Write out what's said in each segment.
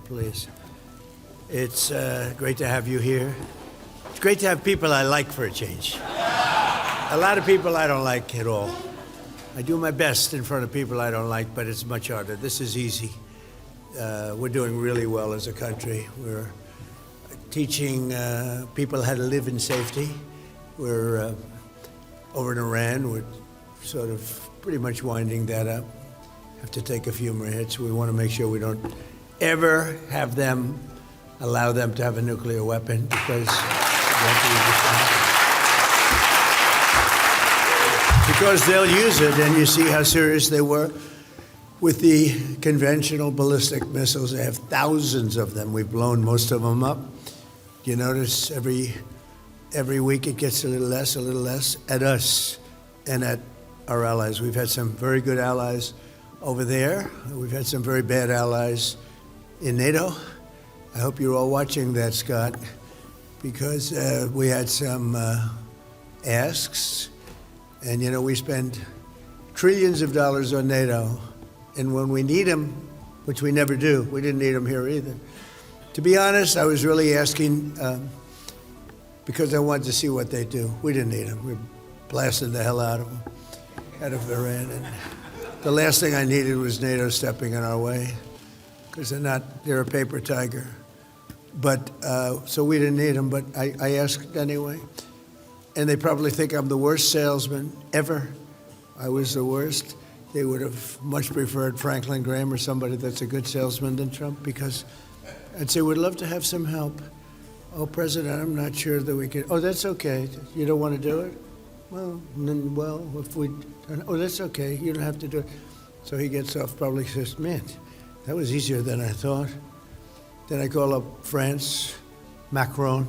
please. It's great to have you here. It's great to have people I like for a change. A lot of people I don't like at all. I do my best in front of people I don't like, but it's much harder. This is easy. We're doing really well as a country. We're teaching people how to live in safety. We're over in Iran. We're sort of pretty much winding that up. Have to take a few more hits. We want to make sure we don't ever have them allow them to have a nuclear weapon, because they'll use it, and you see how serious they were with the conventional ballistic missiles. They have thousands of them. We've blown most of them up. You notice every week it gets a little less at us and at our allies. We've had some very good allies over there. We've had some very bad allies in NATO. I hope you're all watching that, Scott, because we had some asks, and we spend trillions of dollars on NATO, and when we need them, which we never do, we didn't need them here either. To be honest, I was really asking because I wanted to see what they do. We didn't need them. We blasted the hell out of them, out of Iran, and the last thing I needed was NATO stepping in our way, because they're a paper tiger. But, so we didn't need them, but I asked anyway. And they probably think I'm the worst salesman ever. I was the worst. They would have much preferred Franklin Graham or somebody that's a good salesman than Trump, because I'd say, we'd love to have some help. Oh, President, I'm not sure that we can. Oh, that's okay. You don't want to do it? Well, if we, oh, that's okay. You don't have to do it. So he gets off, probably says, man, that was easier than I thought. Then I call up France, Macron,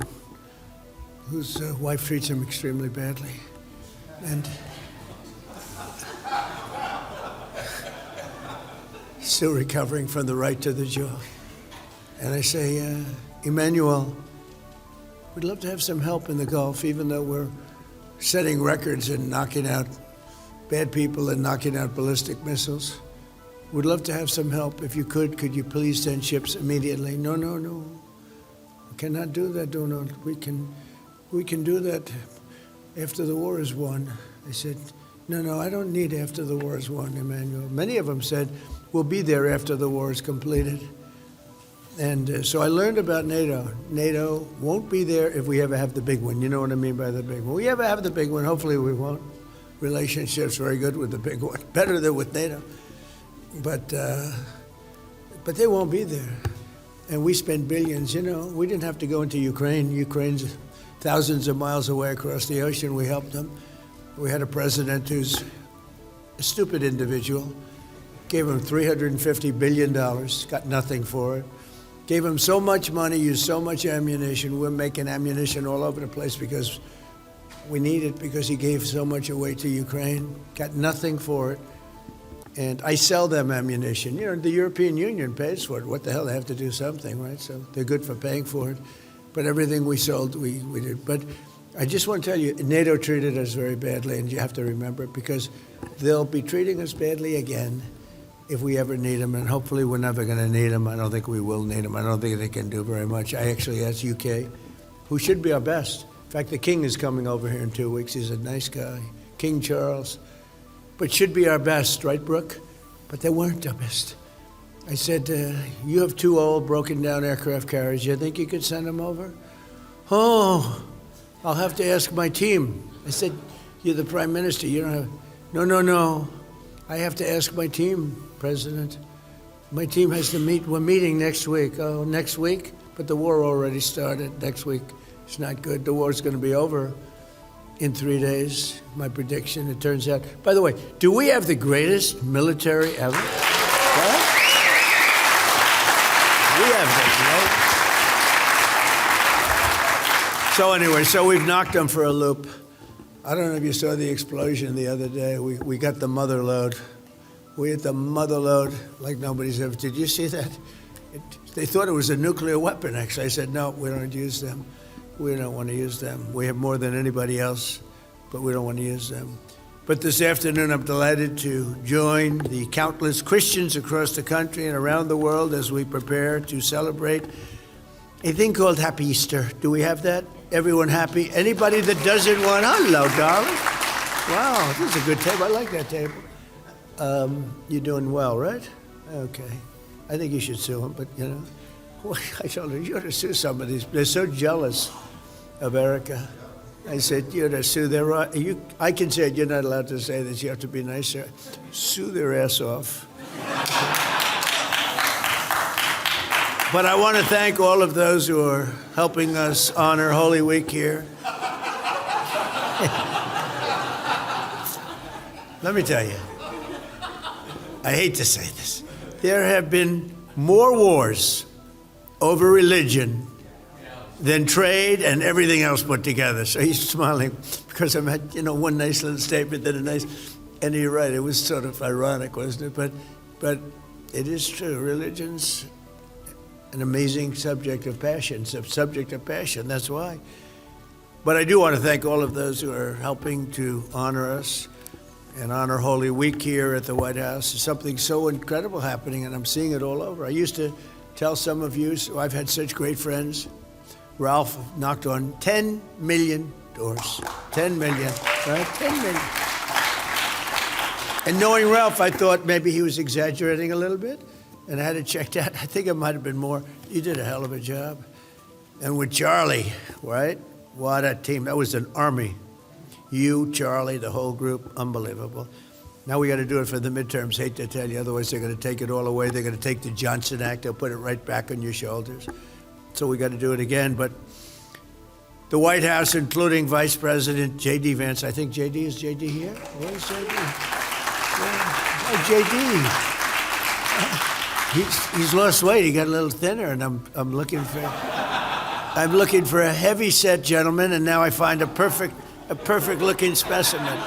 whose wife treats him extremely badly. And still recovering from the right to the jaw. And I say, Emmanuel, we'd love to have some help in the Gulf, even though we're setting records and knocking out bad people and knocking out ballistic missiles. We'd love to have some help. If you could you please send ships immediately? No. We cannot do that, Donald. We can do that after the war is won. I said, no, I don't need after the war is won, Emmanuel. Many of them said, we'll be there after the war is completed. And so I learned about NATO. NATO won't be there if we ever have the big one. You know what I mean by the big one. We ever have the big one, hopefully we won't. Relationship's very good with the big one, better than with NATO. But they won't be there. And we spend billions. We didn't have to go into Ukraine. Ukraine's thousands of miles away across the ocean. We helped them. We had a president who's a stupid individual. Gave him $350 billion, got nothing for it. Gave him so much money, used so much ammunition. We're making ammunition all over the place because we need it, because he gave so much away to Ukraine. Got nothing for it. And I sell them ammunition. The European Union pays for it. What the hell, they have to do something, right? So they're good for paying for it. But everything we sold, we did. But I just want to tell you, NATO treated us very badly, and you have to remember it, because they'll be treating us badly again if we ever need them, and hopefully we're never going to need them. I don't think we will need them. I don't think they can do very much. I actually asked UK, who should be our best. In fact, the King is coming over here in 2 weeks. He's a nice guy, King Charles. But should be our best, right, Brooke? But they weren't our best. I said, you have 2 old, broken-down aircraft carriers. You think you could send them over? Oh, I'll have to ask my team. I said, you're the Prime Minister. You don't have... No. I have to ask my team, President. My team has to meet. We're meeting next week. Oh, next week? But the war already started. Next week, it's not good. The war's going to be over in 3 days, my prediction, it turns out. By the way, do we have the greatest military ever? What? We have this, right? So anyway, we've knocked them for a loop. I don't know if you saw the explosion the other day. We got the mother lode. We hit the mother lode like nobody's ever. Did you see that? They thought it was a nuclear weapon, actually. I said, no, we don't use them. We don't want to use them. We have more than anybody else, but we don't want to use them. But this afternoon, I'm delighted to join the countless Christians across the country and around the world as we prepare to celebrate a thing called Happy Easter. Do we have that? Everyone happy? Anybody that doesn't want, hello, darling. Wow, this is a good table. I like that table. You're doing well, right? Okay. I think you should sue them, but I told her, you ought to sue somebody. They're so jealous of Erica. I said, you ought to sue their, I can say it, you're not allowed to say this, you have to be nicer. Sue their ass off. But I want to thank all of those who are helping us honor Holy Week here. Let me tell you, I hate to say this. There have been more wars over religion than trade and everything else put together. So he's smiling because I had, one nice little statement, then a nice, and you're right, it was sort of ironic, wasn't it? But it is true. Religion's an amazing subject of passion. It's a subject of passion, that's why. But I do want to thank all of those who are helping to honor us and honor Holy Week here at the White House. There's something so incredible happening, and I'm seeing it all over. I used to tell some of you, so I've had such great friends. Ralph knocked on 10 million doors. 10 million, right? 10 million. And knowing Ralph, I thought maybe he was exaggerating a little bit, and I had it checked out. I think it might have been more. You did a hell of a job. And with Charlie, right? What a team. That was an army. You, Charlie, the whole group, unbelievable. Now we got to do it for the midterms. Hate to tell you, otherwise they're going to take it all away. They're going to take the Johnson Act. They'll put it right back on your shoulders. So we got to do it again. But the White House, including Vice President J.D. Vance, I think J.D. is J.D. here? Where is J.D.? Yeah. Oh, J.D. He's lost weight. He got a little thinner, and I'm looking for a heavy set gentleman, and now I find a perfect looking specimen.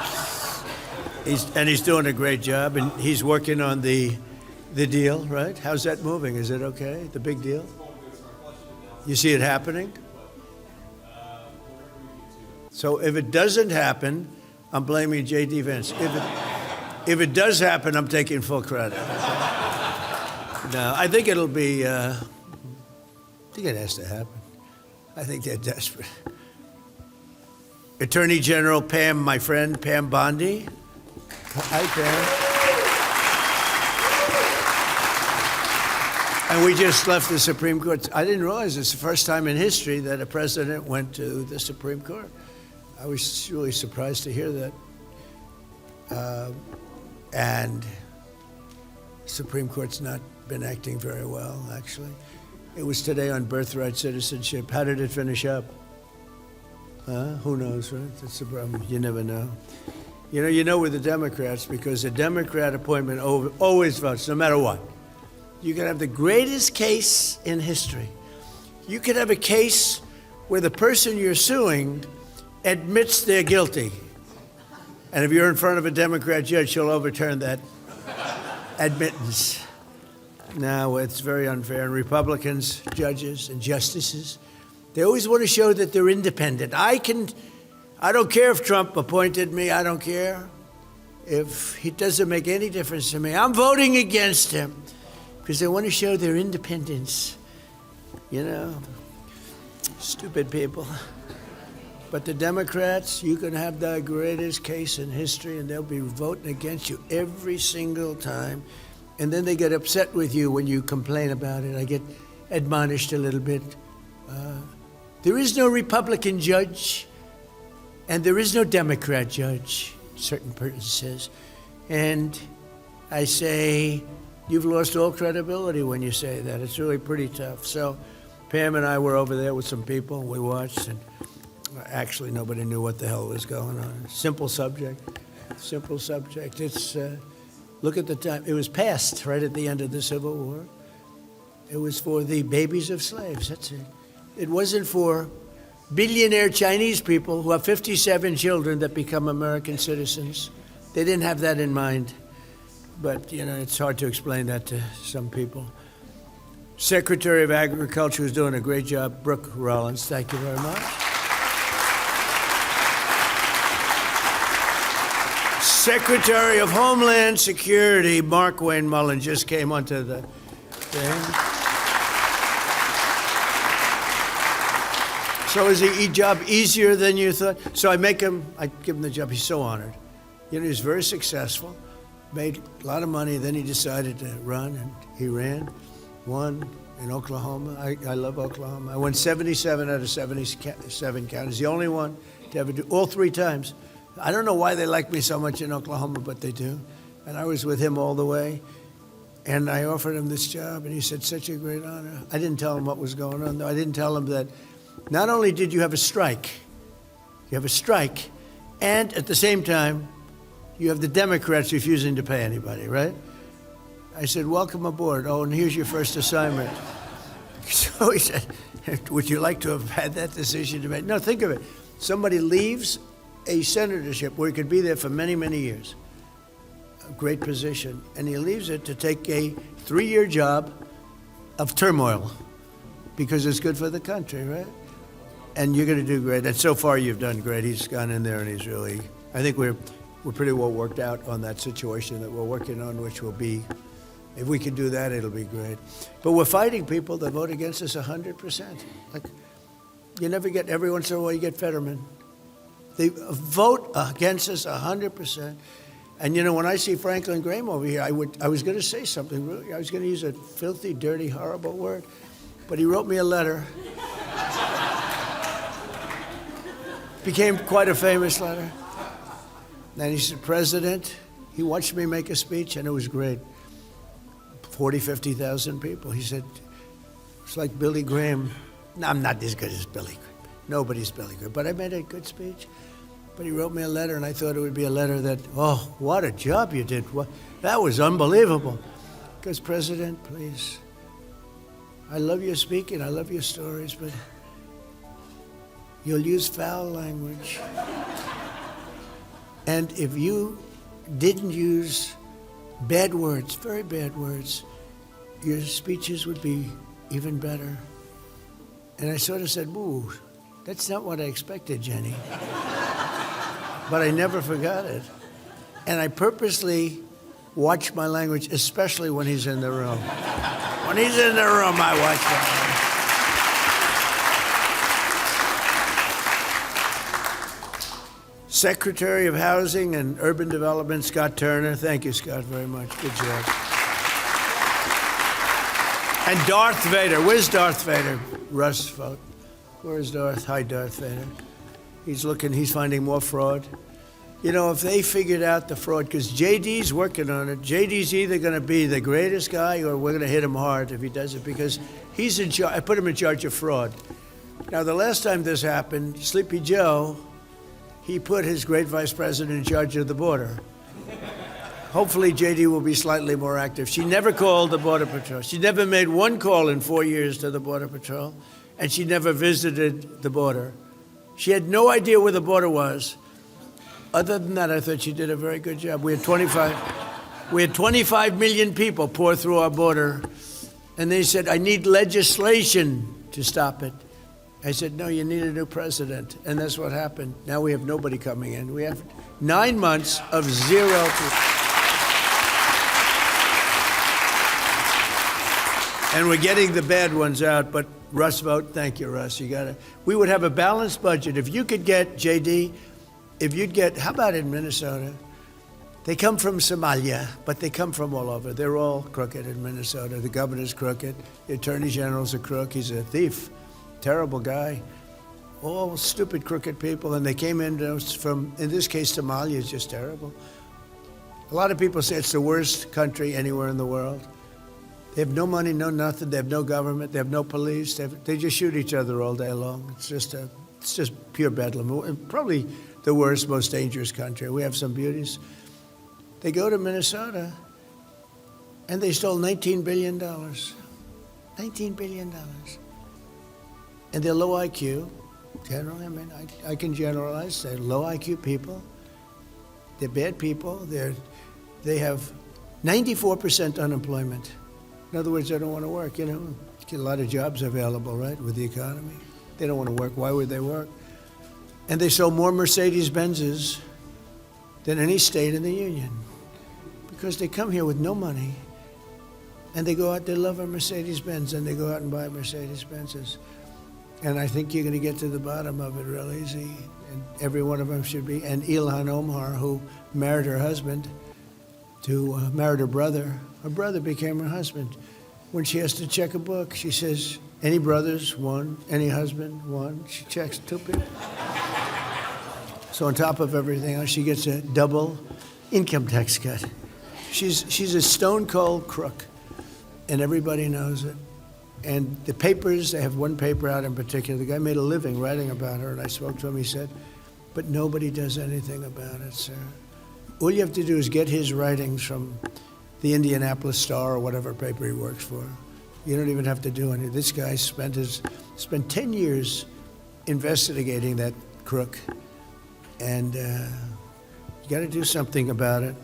He's doing a great job, and he's working on the deal, right? How's that moving? Is it okay? The big deal? You see it happening? So if it doesn't happen, I'm blaming J.D. Vance. If it does happen, I'm taking full credit. No, I think it'll be, I think it has to happen. I think they're desperate. Attorney General Pam, my friend, Pam Bondi. Hi, Pam. And we just left the Supreme Court. I didn't realize it's the first time in history that a president went to the Supreme Court. I was really surprised to hear that. And Supreme Court's not been acting very well, actually. It was today on birthright citizenship. How did it finish up? Who knows, right? That's the problem. You never know. You know with the Democrats, because a Democrat appointment always votes, no matter what. You could have the greatest case in history. You could have a case where the person you're suing admits they're guilty. And if you're in front of a Democrat judge, she'll overturn that admittance. Now, it's very unfair. And Republicans, judges, and justices, they always want to show that they're independent. I don't care if Trump appointed me. I don't care if he doesn't make any difference to me. I'm voting against him because they want to show their independence. Stupid people. But the Democrats, you can have the greatest case in history, and they'll be voting against you every single time. And then they get upset with you when you complain about it. I get admonished a little bit. There is no Republican judge, and there is no Democrat judge, a certain person says. And I say, you've lost all credibility when you say that. It's really pretty tough. So Pam and I were over there with some people, and we watched, and actually nobody knew what the hell was going on. Simple subject. It's, look at the time. It was passed right at the end of the Civil War. It was for the babies of slaves, that's it. It wasn't for billionaire Chinese people who have 57 children that become American citizens. They didn't have that in mind. But, it's hard to explain that to some people. Secretary of Agriculture is doing a great job. Brooke Rollins, thank you very much. Secretary of Homeland Security, Mark Wayne Mullen, just came onto the thing. So is the job easier than you thought? So I give him the job. He's so honored. You know, he's very successful, made a lot of money. Then he decided to run, and he ran, won in Oklahoma. I love Oklahoma. I won 77 out of 77 counties, the only one to ever do, all 3 times. I don't know why they like me so much in Oklahoma, but they do. And I was with him all the way. And I offered him this job, and he said, such a great honor. I didn't tell him what was going on, though. I didn't tell him that not only did you have a strike, and at the same time, you have the Democrats refusing to pay anybody, right? I said, welcome aboard. Oh, and here's your first assignment. So he said, would you like to have had that decision to make? No, think of it. Somebody leaves a senatorship where he could be there for many, many years, a great position, and he leaves it to take a 3-year job of turmoil because it's good for the country, right? And you're going to do great. And so far, you've done great. He's gone in there, and he's really, I think we're pretty well worked out on that situation that we're working on, which will be, if we can do that, it'll be great. But we're fighting people that vote against us 100%. Like, you never get, every once in a while, you get Fetterman. They vote against us 100%. And, you know, when I see Franklin Graham over here, I was going to say something really. I was going to use a filthy, dirty, horrible word. But he wrote me a letter. Became quite a famous letter. And he said, President, he watched me make a speech, and it was great. 40, 50,000 people. He said, it's like Billy Graham. No, I'm not as good as Billy Graham. Nobody's Billy Graham. But I made a good speech. But he wrote me a letter, and I thought it would be a letter that, oh, what a job you did. That was unbelievable. Because, President, please, I love your speaking, I love your stories, but you'll use foul language. And if you didn't use bad words, very bad words, your speeches would be even better. And I sort of said, ooh, that's not what I expected, Jenny. But I never forgot it. And I purposely watch my language, especially when he's in the room. When he's in the room, I watch my language. Secretary of Housing and Urban Development, Scott Turner. Thank you, Scott, very much. Good job. And Darth Vader. Where's Darth Vader? Russ vote. Where's Darth? Hi, Darth Vader. He's finding more fraud. You know, if they figured out the fraud, because JD's working on it, JD's either going to be the greatest guy or we're going to hit him hard if he does it, because he's in charge. I put him in charge of fraud. Now, the last time this happened, Sleepy Joe, he put his great vice president in charge of the border. Hopefully, JD will be slightly more active. She never called the Border Patrol. She never made one call in 4 years to the Border Patrol, and she never visited the border. She had no idea where the border was. Other than that, I thought she did a very good job. We had 25 million people pour through our border, and they said, I need legislation to stop it. I said, no, you need a new president. And that's what happened. Now we have nobody coming in. We have 9 months of zero people. And we're getting the bad ones out, but Russ vote, thank you, Russ. We would have a balanced budget. If you could get, JD, how about in Minnesota? They come from Somalia, but they come from all over. They're all crooked in Minnesota. The governor's crooked. The attorney general's a crook. He's a thief. Terrible guy. All stupid, crooked people. And they came in from, in this case, Somalia is just terrible. A lot of people say it's the worst country anywhere in the world. They have no money, no nothing. They have no government. They have no police. They just shoot each other all day long. It's just pure bedlam. Probably the worst, most dangerous country. We have some beauties. They go to Minnesota, and they stole $19 billion. $19 billion. And they're low IQ. Generally, I mean, I can generalize. They're low IQ people. They're bad people. They have 94% unemployment. In other words, they don't want to work, you know. Get a lot of jobs available, right, with the economy. They don't want to work. Why would they work? And they sold more Mercedes-Benzes than any state in the union, because they come here with no money, and they go out, they love a Mercedes-Benz, and they go out and buy Mercedes-Benzes. And I think you're going to get to the bottom of it real easy, and every one of them should be. And Ilhan Omar, who married her husband, married her brother became her husband. When she has to check a book, she says, any brothers? One. Any husband? One. She checks 2 people. So on top of everything else, she gets a double income tax cut. She's a stone cold crook, and everybody knows it. And the papers, they have one paper out in particular. The guy made a living writing about her, and I spoke to him. He said, but nobody does anything about it, sir. All you have to do is get his writings from the Indianapolis Star or whatever paper he works for. You don't even have to do anything. This guy spent 10 years investigating that crook, and you got to do something about it,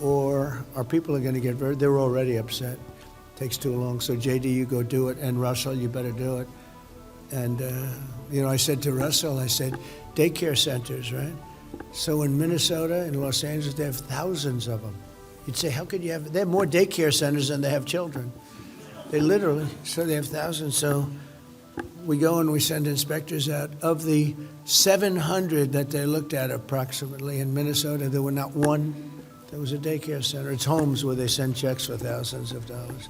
or our people are going to get they're already upset. Takes too long. So JD, you go do it, and Russell, you better do it. And I said to Russell, I said, daycare centers, right? So in Minnesota, in Los Angeles, they have thousands of them. You'd say, how could you have? They have more daycare centers than they have children. They literally. So they have thousands. So we go and we send inspectors out. Of the 700 that they looked at approximately in Minnesota, there were not one. There was a daycare center. It's homes where they send checks for thousands of dollars.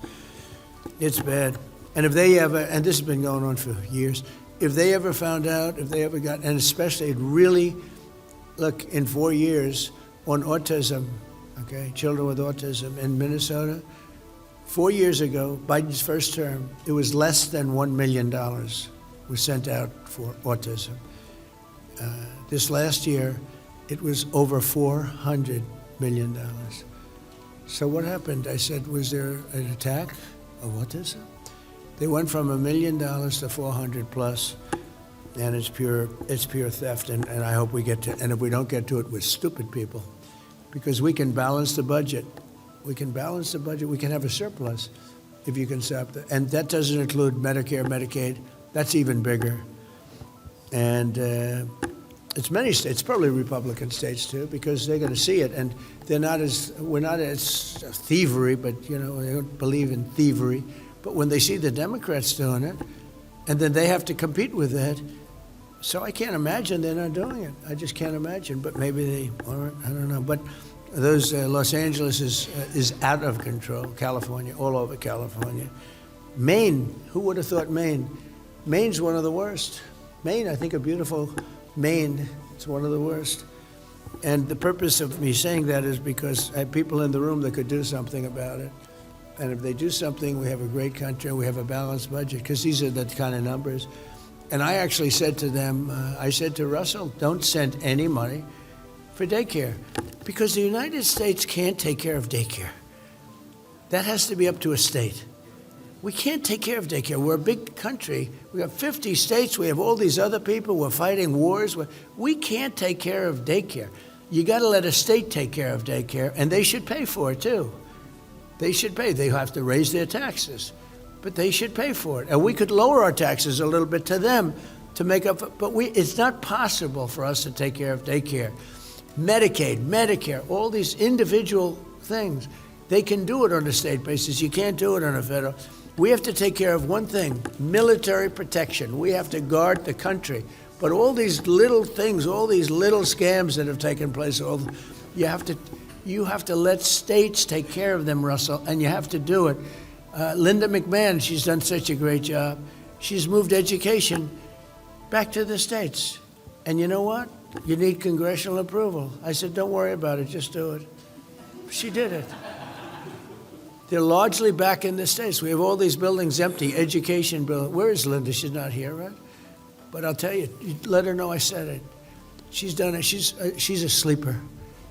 It's bad. And if they ever, and this has been going on for years, if they ever found out, if they ever got, and especially it really, look, in 4 years on autism, okay, children with autism in Minnesota, 4 years ago, Biden's first term, it was less than $1 million was sent out for autism. This last year, it was over $400 million. So what happened? I said, was there an attack of autism? They went from $1 million to 400 plus, and it's pure theft. And I hope we get to, and if we don't get to it with stupid people, because we can balance the budget. We can balance the budget. We can have a surplus if you can stop that. And that doesn't include Medicare, Medicaid. That's even bigger. And it's many states, probably Republican states too, because they're going to see it, and we're not as thievery, but they don't believe in thievery. But when they see the Democrats doing it, and then they have to compete with that, so I can't imagine they're not doing it. I just can't imagine. But maybe they aren't. I don't know. But those Los Angeles is out of control. California, all over California. Maine, who would have thought Maine? Maine's one of the worst. Maine, I think a beautiful Maine, it's one of the worst. And the purpose of me saying that is because I have people in the room that could do something about it. And if they do something, we have a great country, we have a balanced budget, because these are the kind of numbers. And I actually said to them, I said to Russell, don't send any money for daycare, because the United States can't take care of daycare. That has to be up to a state. We can't take care of daycare. We're a big country. We have 50 states. We have all these other people. We're fighting wars. We can't take care of daycare. You got to let a state take care of daycare, and they should pay for it too. They should pay. They have to raise their taxes, but they should pay for it. And we could lower our taxes a little bit to them to make up for, but it's not possible for us to take care of daycare. Medicaid, Medicare, all these individual things, they can do it on a state basis. You can't do it on a federal. We have to take care of one thing, military protection. We have to guard the country. But all these little things, all these little scams that have taken place, you have to let states take care of them, Russell, and you have to do it. Linda McMahon, she's done such a great job. She's moved education back to the states. And you know what? You need congressional approval. I said, don't worry about it, just do it. She did it. They're largely back in the states. We have all these buildings empty, education buildings. Where is Linda? She's not here, right? But I'll tell you, let her know I said it. She's done it. She's a sleeper.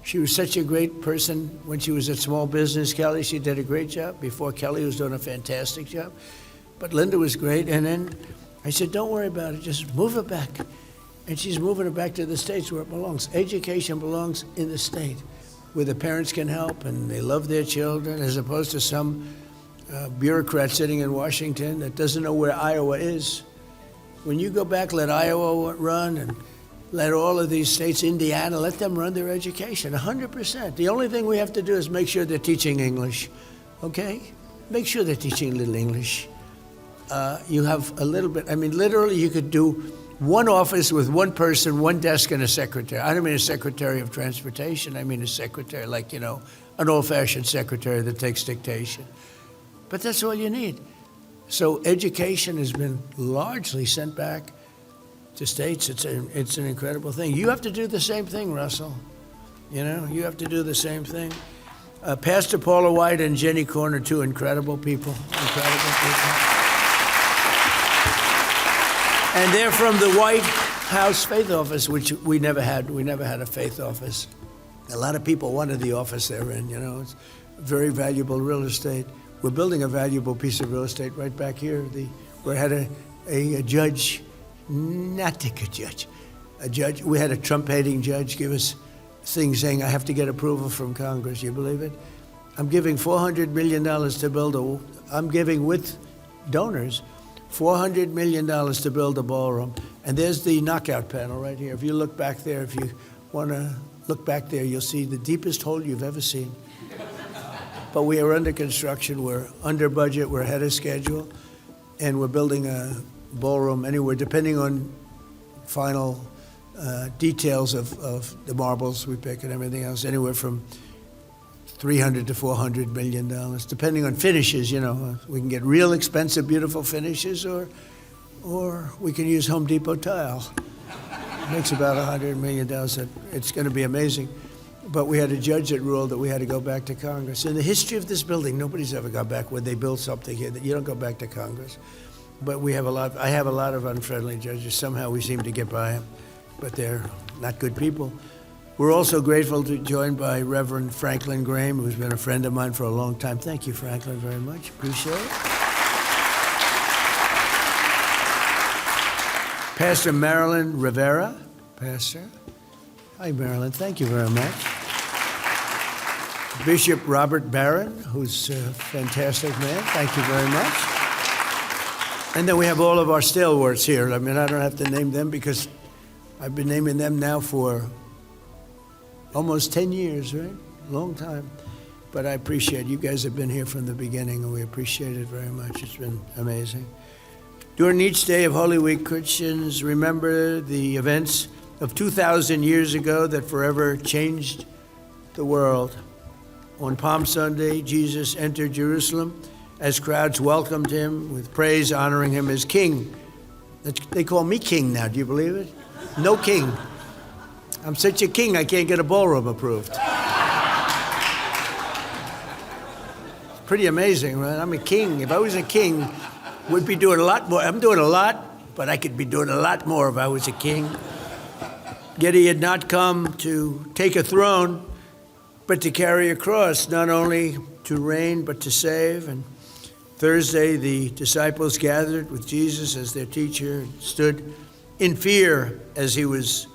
She was such a great person when she was at Small Business Kelly. She did a great job. Before Kelly was doing a fantastic job. But Linda was great. And then I said, don't worry about it. Just move it back. And she's moving it back to the states where it belongs. Education belongs in the state, where the parents can help and they love their children, as opposed to some bureaucrat sitting in Washington that doesn't know where Iowa is. When you go back, let Iowa run, and let all of these states, Indiana, let them run their education, 100%. The only thing we have to do is make sure they're teaching English, okay? Make sure they're teaching a little English. You have a little bit, I mean, literally you could do one office with one person, one desk, and a secretary. I don't mean a secretary of transportation. I mean a secretary, like, you know, an old-fashioned secretary that takes dictation. But that's all you need. So education has been largely sent back to states. It's an incredible thing. You have to do the same thing, Russell. You know, you have to do the same thing. Pastor Paula White and Jenny Korn are two incredible people. And they're from the White House Faith Office, which we never had. We never had a faith office. A lot of people wanted the office they're in, you know. It's very valuable real estate. We're building a valuable piece of real estate right back here. We had a judge, not a good judge, a judge. We had a Trump-hating judge give us things saying, I have to get approval from Congress. You believe it? I'm giving $400 million to build I'm giving with donors $400 million to build a ballroom. And there's the knockout panel right here. If you look back there, if you want to look back there, you'll see the deepest hole you've ever seen. But we are under construction. We're under budget. We're ahead of schedule. And we're building a ballroom anywhere, depending on final details of the marbles we pick and everything else, anywhere from $300 to $400 million, depending on finishes. You know, we can get real expensive, beautiful finishes, or we can use Home Depot tile. It makes about $100 million. It's going to be amazing. But we had a judge that ruled that we had to go back to Congress. In the history of this building, nobody's ever gone back when they build something here. That you don't go back to Congress. But we have I have a lot of unfriendly judges. Somehow we seem to get by them, but they're not good people. We're also grateful to be joined by Reverend Franklin Graham, who's been a friend of mine for a long time. Thank you, Franklin, very much. Appreciate it. Pastor Marilyn Rivera. Pastor. Hi, Marilyn. Thank you very much. Bishop Robert Barron, who's a fantastic man. Thank you very much. And then we have all of our stalwarts here. I mean, I don't have to name them because I've been naming them now for almost 10 years, right? Long time. But I appreciate it. You guys have been here from the beginning, and we appreciate it very much. It's been amazing. During each day of Holy Week, Christians remember the events of 2,000 years ago that forever changed the world. On Palm Sunday, Jesus entered Jerusalem as crowds welcomed him with praise, honoring him as king. They call me king now. Do you believe it? No king. I'm such a king, I can't get a ballroom approved. Pretty amazing, right? I'm a king. If I was a king, we'd be doing a lot more. I'm doing a lot, but I could be doing a lot more if I was a king. Yet he had not come to take a throne, but to carry a cross, not only to reign, but to save. And Thursday, the disciples gathered with Jesus as their teacher, stood in fear as he was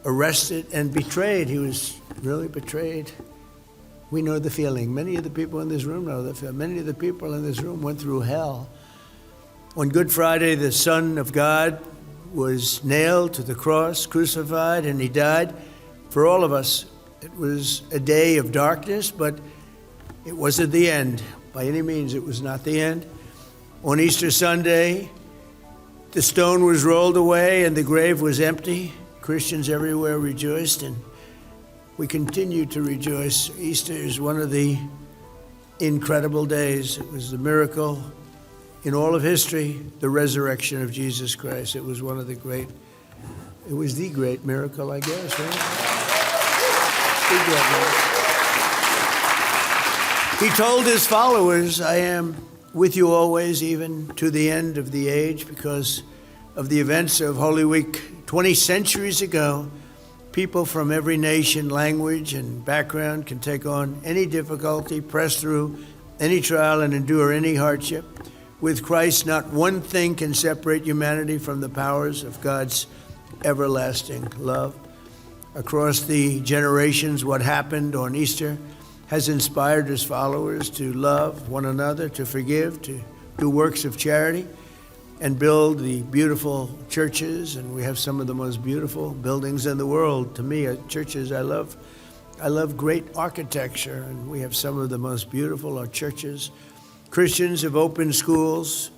arrested and betrayed. He was really betrayed. We know the feeling. Many of the people in this room know the feeling. Many of the people in this room went through hell. On Good Friday, the Son of God was nailed to the cross, crucified, and he died for all of us. It was a day of darkness, but it wasn't the end. By any means, it was not the end. On Easter Sunday, the stone was rolled away and the grave was empty. Christians everywhere rejoiced, and we continue to rejoice. Easter is one of the incredible days. It was the miracle in all of history, the resurrection of Jesus Christ. It was the great miracle, I guess, right? He told his followers, I am with you always, even to the end of the age. Because of the events of Holy Week 20 centuries ago, people from every nation, language, and background can take on any difficulty, press through any trial, and endure any hardship. With Christ, not one thing can separate humanity from the powers of God's everlasting love. Across the generations, what happened on Easter has inspired his followers to love one another, to forgive, to do works of charity. and build the beautiful churches, and we have some of the most beautiful buildings in the world. To me, churches, I love great architecture, and we have some of the most beautiful churches. Christians have opened schools,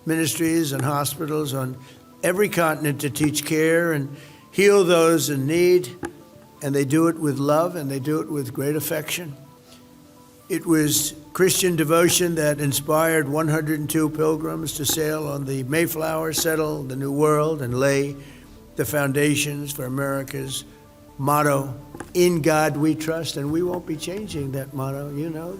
ministries, and hospitals on every continent to teach care and heal those in need, and they do it with love, and they do it with great affection. It was Christian devotion that inspired 102 pilgrims to sail on the Mayflower, settle the New World, and lay the foundations for America's motto, "In God we trust," and we won't be changing that motto. You know,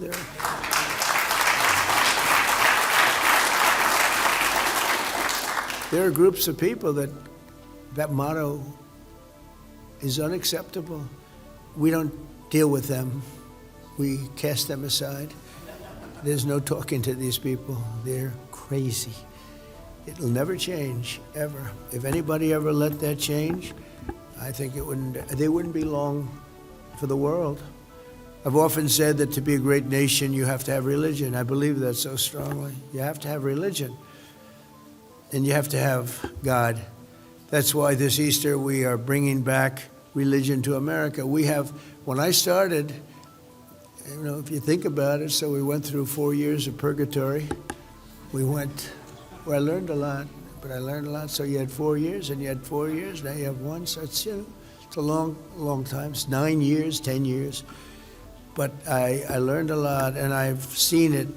there are groups of people that motto is unacceptable. We don't deal with them. We cast them aside. There's no talking to these people. They're crazy. It'll never change, ever. If anybody ever let that change, I think they wouldn't be long for the world. I've often said that to be a great nation, you have to have religion. I believe that so strongly. You have to have religion, and you have to have God. That's why this Easter we are bringing back religion to America. When I started, if you think about it, so we went through 4 years of purgatory. I learned a lot, So you had 4 years, and you had 4 years, now you have one, so it's a long, long time. It's 9 years, 10 years. But I learned a lot, and I've seen it.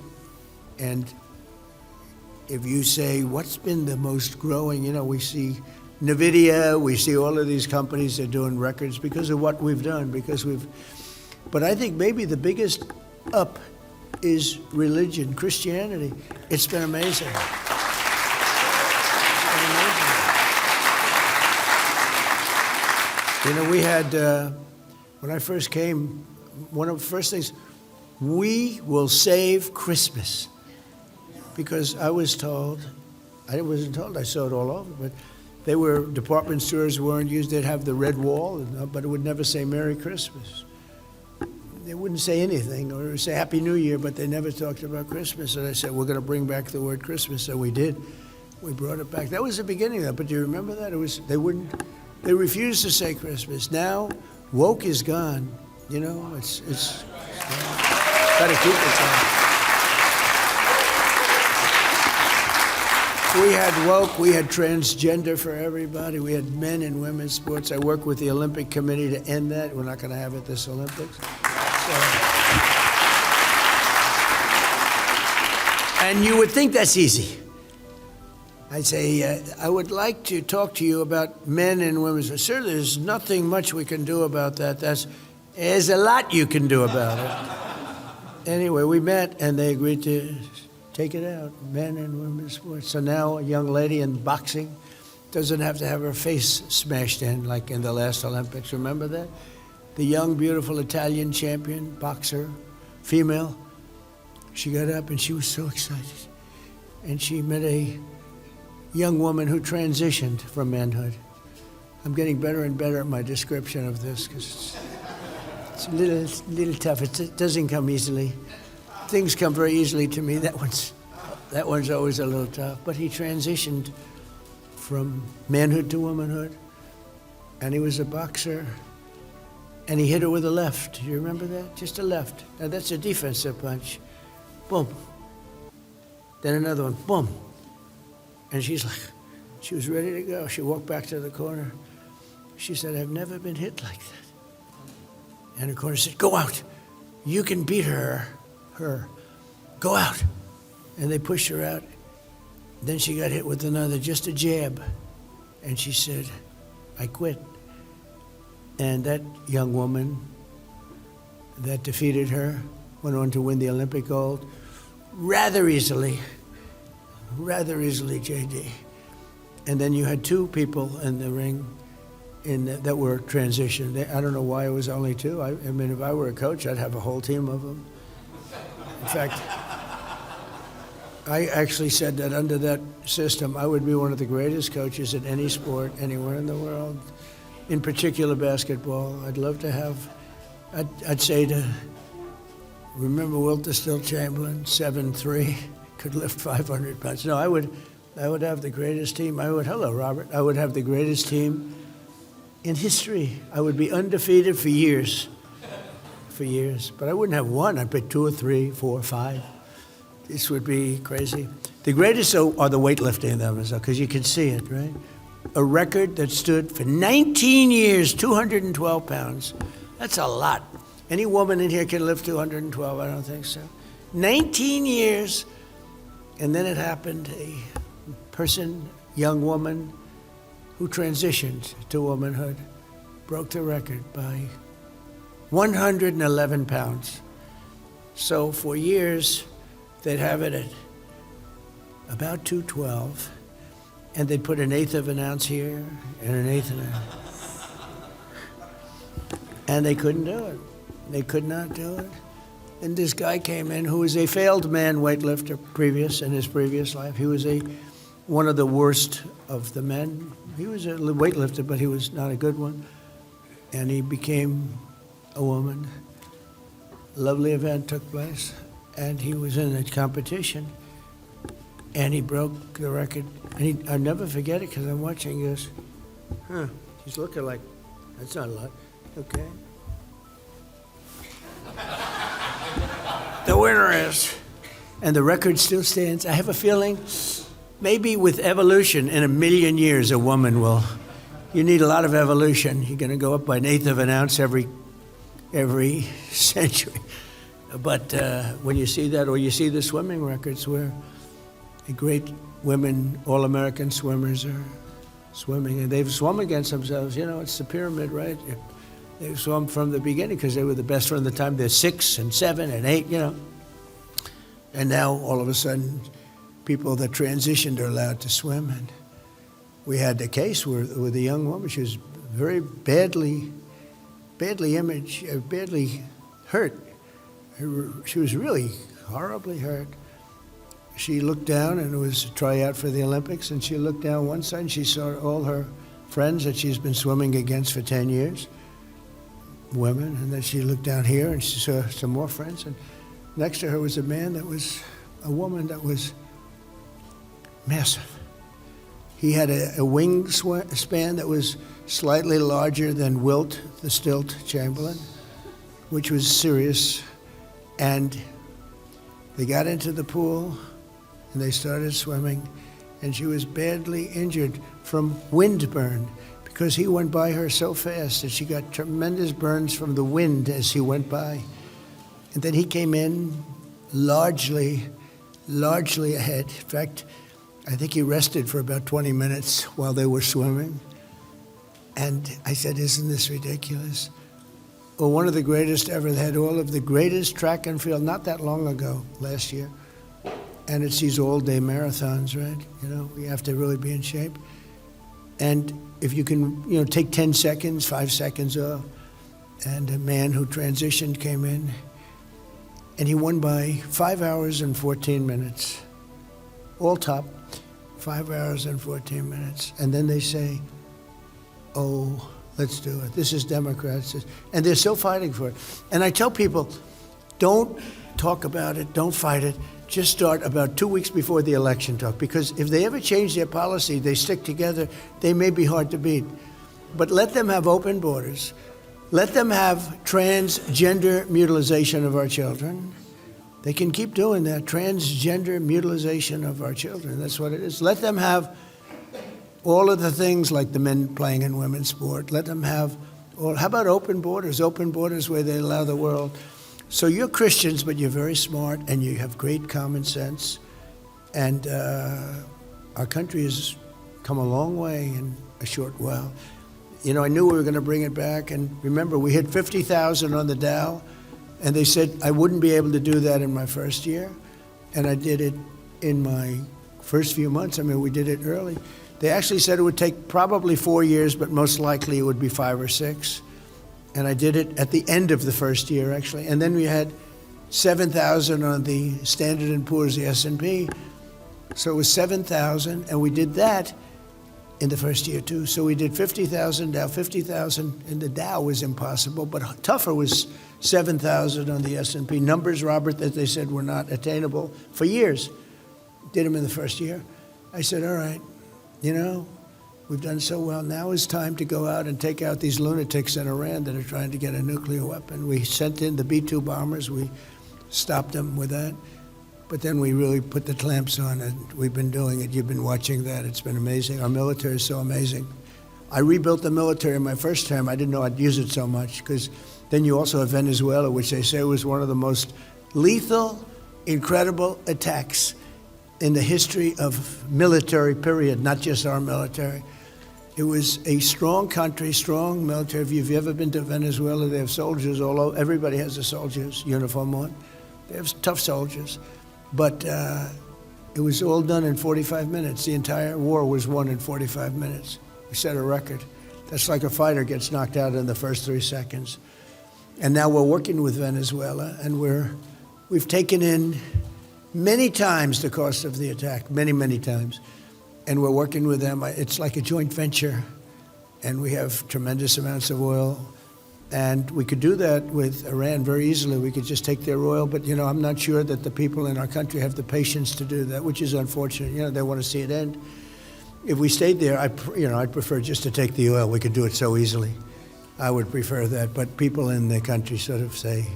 And if you say, what's been the most growing, we see NVIDIA, we see all of these companies that are doing records because of what we've done, but I think maybe the biggest up is religion, Christianity. It's been amazing. We had, when I first came, one of the first things, we will save Christmas. Because I wasn't told, I saw it all over, but department stores weren't used, they'd have the red wall, but it would never say Merry Christmas. They wouldn't say anything, or say Happy New Year, but they never talked about Christmas. And I said, we're going to bring back the word Christmas, so we did. We brought it back. That was the beginning of that, but do you remember that? They refused to say Christmas. Now, woke is gone. It's got to keep it gone. We had woke, we had transgender for everybody, we had men and women's sports. I work with the Olympic Committee to end that. We're not going to have it this Olympics. And you would think that's easy. I'd say, I would like to talk to you about men and women's sports. Sir, there's nothing much we can do about that. There's a lot you can do about it. Anyway, we met and they agreed to take it out, men and women's sports. So now a young lady in boxing doesn't have to have her face smashed in like in the last Olympics. Remember that? The young, beautiful Italian champion, boxer, female. She got up and she was so excited. And she met a young woman who transitioned from manhood. I'm getting better and better at my description of this because it's a little tough. It doesn't come easily. Things come very easily to me. That one's always a little tough. But he transitioned from manhood to womanhood, and he was a boxer, and he hit her with a left. Do you remember that? Just a left. Now that's a defensive punch. Boom. Then another one. Boom. And she was ready to go. She walked back to the corner. She said, I've never been hit like that. And the corner said, go out. You can beat her. Go out. And they pushed her out. Then she got hit with another, just a jab. And she said, I quit. And that young woman that defeated her went on to win the Olympic gold rather easily, JD. And then you had two people in the ring that were transitioned. I don't know why it was only two. I mean, if I were a coach, I'd have a whole team of them. In fact, I actually said that under that system, I would be one of the greatest coaches in any sport, anywhere in the world, in particular basketball. I'd love to have, I'd say to, remember Wilter Still Chamberlain, 7'3", could lift 500 pounds. No, I would have the greatest team. Hello, Robert. I would have the greatest team in history. I would be undefeated for years. For years. But I wouldn't have one. I'd pick 2 or 3, 4 or 5. This would be crazy. The greatest are the weightlifting numbers, because you can see it, right? A record that stood for 19 years, 212 pounds. That's a lot. Any woman in here can lift 212? I don't think so. 19 years. And then it happened. A person, young woman, who transitioned to womanhood, broke the record by 111 pounds. So for years, they'd have it at about 212, and they'd put 1/8 of an ounce here and 1/8 of an ounce. And they couldn't do it. They could not do it. And this guy came in who was a failed man weightlifter in his previous life. He was one of the worst of the men. He was a weightlifter, but he was not a good one. And he became a woman. Lovely event took place, and he was in a competition, and he broke the record. And I'll never forget it, because I'm watching this. He's looking like, that's not a lot. Okay. The winner is, and the record still stands. I have a feeling maybe with evolution, in 1,000,000 years, a woman will, you need a lot of evolution. You're going to go up by 1/8 of an ounce every century. But when you see that, or you see the swimming records where the great women, all-American swimmers are swimming, and they've swum against themselves. You know, it's the pyramid, right? They've swum from the beginning because they were the best from the time they're 6 and 7 and 8, you know. And now, all of a sudden, people that transitioned are allowed to swim. And we had a case with a young woman. She was very badly hurt. She was really horribly hurt. She looked down, and it was a tryout for the Olympics, and she looked down one side, and she saw all her friends that she's been swimming against for 10 years, women, and then she looked down here, and she saw some more friends, and next to her was a woman that was massive. He had a wingspan that was slightly larger than Wilt, the stilt Chamberlain, which was serious. And they got into the pool, and they started swimming, and she was badly injured from windburn, because he went by her so fast that she got tremendous burns from the wind as he went by. And then he came in largely ahead. In fact, I think he rested for about 20 minutes while they were swimming. And I said, isn't this ridiculous? Well, one of the greatest ever. They had all of the greatest track and field not that long ago, last year. And it's these all-day marathons, right? You know, you have to really be in shape. And if you can, take 10 seconds, 5 seconds off. And a man who transitioned came in, and he won by 5 hours and 14 minutes. All top, 5 hours and 14 minutes. And then they say, oh, let's do it. This is Democrats. And they're still fighting for it. And I tell people, don't talk about it, don't fight it. Just start about 2 weeks before the election talk. Because if they ever change their policy, they stick together, they may be hard to beat. But let them have open borders. Let them have transgender mutilization of our children. They can keep doing that, transgender mutilization of our children. That's what it is. Let them have all of the things like the men playing in women's sport. Let them have, how about open borders where they allow the world. So you're Christians, but you're very smart, and you have great common sense. And our country has come a long way in a short while. I knew we were going to bring it back. And remember, we hit 50,000 on the Dow. And they said I wouldn't be able to do that in my first year. And I did it in my first few months. I mean, we did it early. They actually said it would take probably 4 years, but most likely it would be 5 or 6. And I did it at the end of the first year, actually. And then we had 7,000 on the Standard & Poor's, the S&P. So it was 7,000, and we did that in the first year, too. So we did 50,000 Dow, 50,000 in the Dow was impossible, but tougher was 7,000 on the S&P. Numbers, Robert, that they said were not attainable for years. Did them in the first year. I said, all right, we've done so well. Now is time to go out and take out these lunatics in Iran that are trying to get a nuclear weapon. We sent in the B-2 bombers. We stopped them with that. But then we really put the clamps on, and we've been doing it. You've been watching that. It's been amazing. Our military is so amazing. I rebuilt the military in my first term. I didn't know I'd use it so much, because then you also have Venezuela, which they say was one of the most lethal, incredible attacks in the history of military, period, not just our military. It was a strong country, strong military. If you've ever been to Venezuela, they have soldiers all over. Everybody has a soldier's uniform on. They have tough soldiers. But it was all done in 45 minutes. The entire war was won in 45 minutes. We set a record. That's like a fighter gets knocked out in the first 3 seconds. And now we're working with Venezuela, and we've taken in many times the cost of the attack, many, many times. And we're working with them. It's like a joint venture, and we have tremendous amounts of oil. And we could do that with Iran very easily. We could just take their oil, but I'm not sure that the people in our country have the patience to do that, which is unfortunate. They want to see it end. If we stayed there, I'd prefer just to take the oil. We could do it so easily. I would prefer that. But people in the country sort of say,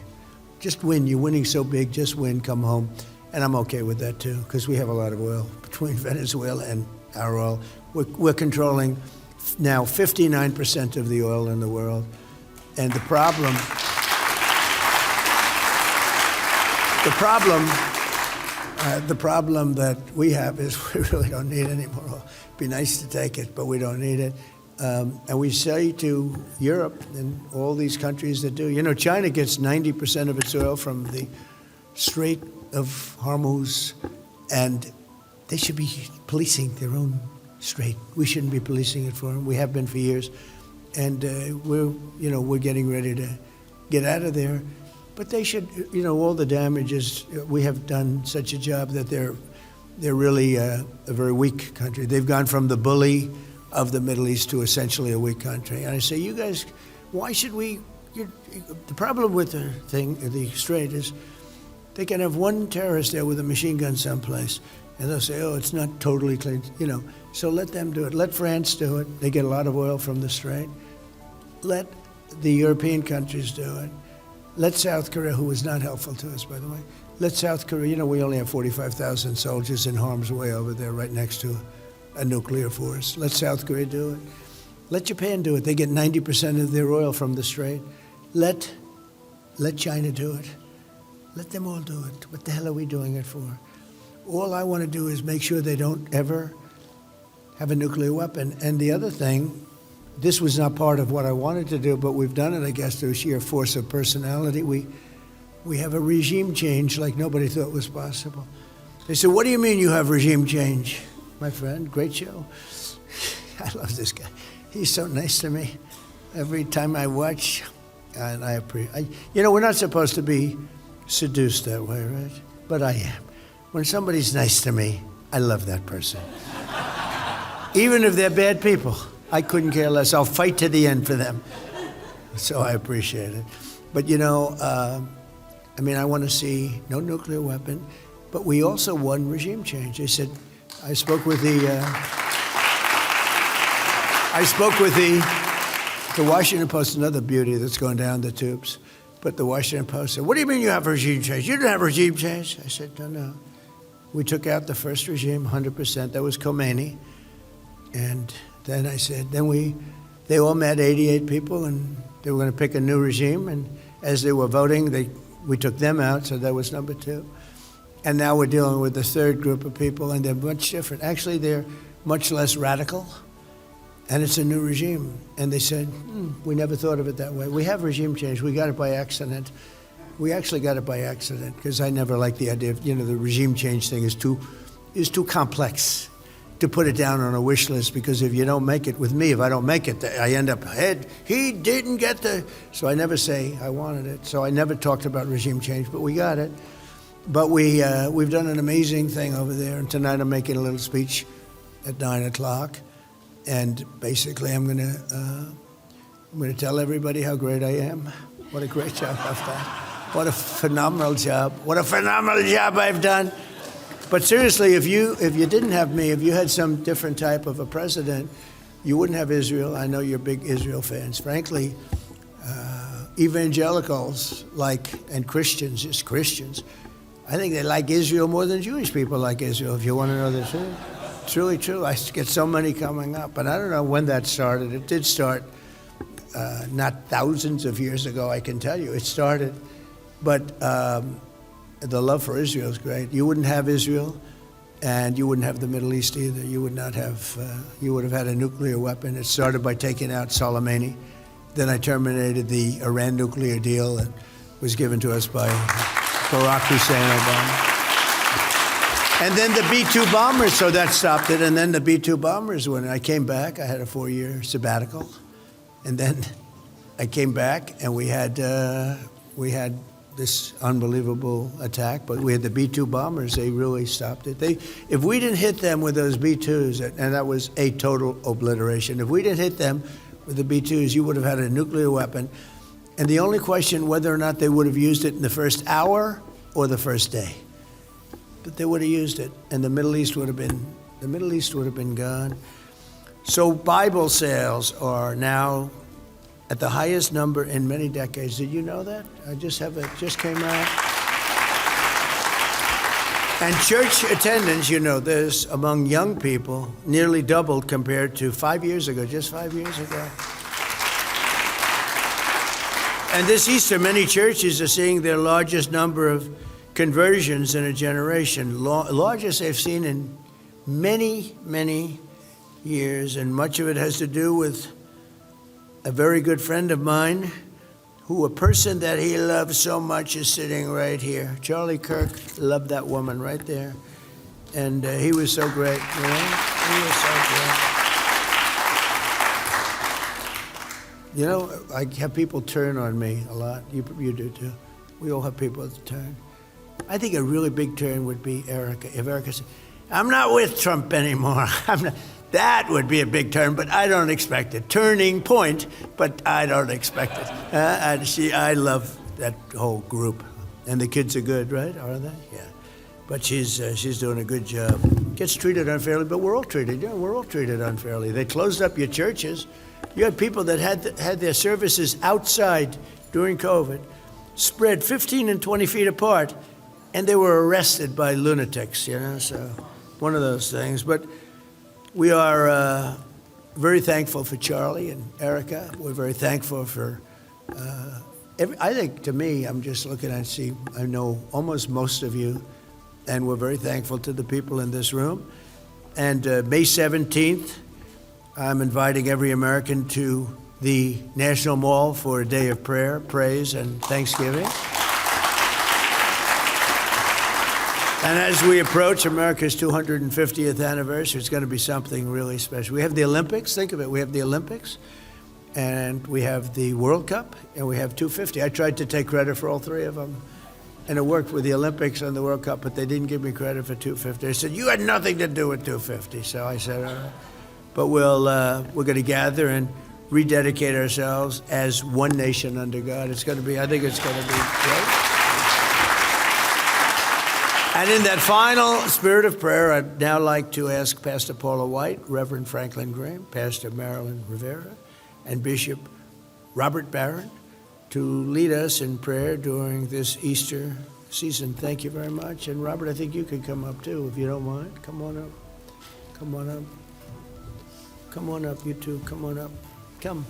just win. You're winning so big, just win, come home. And I'm okay with that too, because we have a lot of oil between Venezuela and our oil. We're controlling now 59% of the oil in the world. And the problem that we have is we really don't need any more oil. It'd be nice to take it, but we don't need it. And we say to Europe and all these countries that do, China gets 90% of its oil from the Strait of Hormuz, and they should be policing their own strait. We shouldn't be policing it for them. We have been for years. And we're getting ready to get out of there. But they should, all the damages, we have done such a job that they're really a very weak country. They've gone from the bully of the Middle East to essentially a weak country. And I say, you guys, why should we? The problem with the strait is they can have one terrorist there with a machine gun someplace, and they'll say, oh, it's not totally clean, So let them do it. Let France do it. They get a lot of oil from the strait. Let the European countries do it. Let South Korea, who is not helpful to us, by the way, let South Korea, we only have 45,000 soldiers in harm's way over there right next to a nuclear force. Let South Korea do it. Let Japan do it. They get 90% of their oil from the strait. Let China do it. Let them all do it. What the hell are we doing it for? All I want to do is make sure they don't ever have a nuclear weapon. And the other thing, this was not part of what I wanted to do, but we've done it, I guess, through sheer force of personality. We have a regime change like nobody thought was possible. They said, what do you mean you have regime change? My friend, great show. I love this guy. He's so nice to me. Every time I watch, and I appreciate. We're not supposed to be seduced that way, right? But I am. When somebody's nice to me, I love that person. Even if they're bad people, I couldn't care less. I'll fight to the end for them. So I appreciate it. But I want to see no nuclear weapon, but we also won regime change. They said, I spoke with the Washington Post, another beauty that's going down the tubes. But the Washington Post said, what do you mean you have regime change? You didn't have regime change. I said, no. We took out the first regime, 100%. That was Khomeini. And then I said, they all met 88 people, and they were going to pick a new regime. And as they were voting, we took them out, so that was number 2. And now we're dealing with the third group of people, and they're much different. Actually, they're much less radical, and it's a new regime. And they said, we never thought of it that way. We have regime change. We got it by accident. We actually got it by accident, because I never liked the idea of, the regime change thing is too complex to put it down on a wish list, because if you don't make it with me, if I don't make it, I end up ahead. He didn't get so I never say I wanted it. So I never talked about regime change, but we got it. But we've done an amazing thing over there, and tonight I'm making a little speech at 9 o'clock, and basically I'm going to tell everybody how great I am. What a great job I've done. What a phenomenal job. What a phenomenal job I've done. But seriously, if you didn't have me, if you had some different type of a president, you wouldn't have Israel. I know you're big Israel fans. Frankly, evangelicals and Christians, just Christians, I think they like Israel more than Jewish people like Israel, if you want to know the truth. It's really true. I get so many coming up, and I don't know when that started. It did start not thousands of years ago, I can tell you. It started, but the love for Israel is great. You wouldn't have Israel, and you wouldn't have the Middle East either. You would not have. You would have had a nuclear weapon. It started by taking out Soleimani. Then I terminated the Iran nuclear deal that was given to us by Barack Hussein Obama. And then the B-2 bombers, so that stopped it. And then the B-2 bombers, when I came back, I had a 4-year sabbatical. And then I came back, and we had this unbelievable attack. But we had the B-2 bombers. They really stopped it. If we didn't hit them with those B-2s, and that was a total obliteration, if we didn't hit them with the B-2s, you would have had a nuclear weapon. And the only question whether or not they would have used it in the first hour or the first day. But they would have used it, and the Middle East would have been gone. So Bible sales are now at the highest number in many decades. Did you know that? It just came out. And church attendance, you know this, among young people nearly doubled compared to 5 years ago, just 5 years ago. And this Easter, many churches are seeing their largest number of conversions in a generation, largest they've seen in many, many years. And much of it has to do with a very good friend of mine, a person that he loves so much is sitting right here. Charlie Kirk loved that woman right there. And he was so great, you know? He was so great. You know, I have people turn on me a lot. You do too. We all have people that turn. I think a really big turn would be Erica. If Erica said, I'm not with Trump anymore. That would be a big turn, but I don't expect it. Turning point, but I don't expect it. I love that whole group. And the kids are good, right? Are they? Yeah. But she's doing a good job. Gets treated unfairly, but we're all treated. Yeah, we're all treated unfairly. They closed up your churches. You had people that had their services outside during COVID, spread 15 and 20 feet apart, and they were arrested by lunatics, you know, so one of those things. But we are very thankful for Charlie and Erica. We're very thankful for, I think, to me, I'm just looking and I know almost most of you, and we're very thankful to the people in this room. And May 17th, I'm inviting every American to the National Mall for a day of prayer, praise, and thanksgiving. And as we approach America's 250th anniversary, it's going to be something really special. We have the Olympics. Think of it. We have the Olympics, and we have the World Cup, and we have 250. I tried to take credit for all three of them, and it worked with the Olympics and the World Cup, but they didn't give me credit for 250. They said, you had nothing to do with 250. So I said, all right. But we're going to gather and rededicate ourselves as one nation under God. It's going to be, I think it's going to be great. And in that final spirit of prayer, I'd now like to ask Pastor Paula White, Reverend Franklin Graham, Pastor Marilyn Rivera, and Bishop Robert Barron to lead us in prayer during this Easter season. Thank you very much. And Robert, I think you can come up too, if you don't mind. Come on up. Come on up. Come on up, you two. Come on up. Come.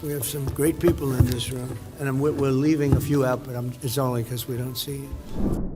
We have some great people in this room, and we're leaving a few out, but it's only because we don't see you.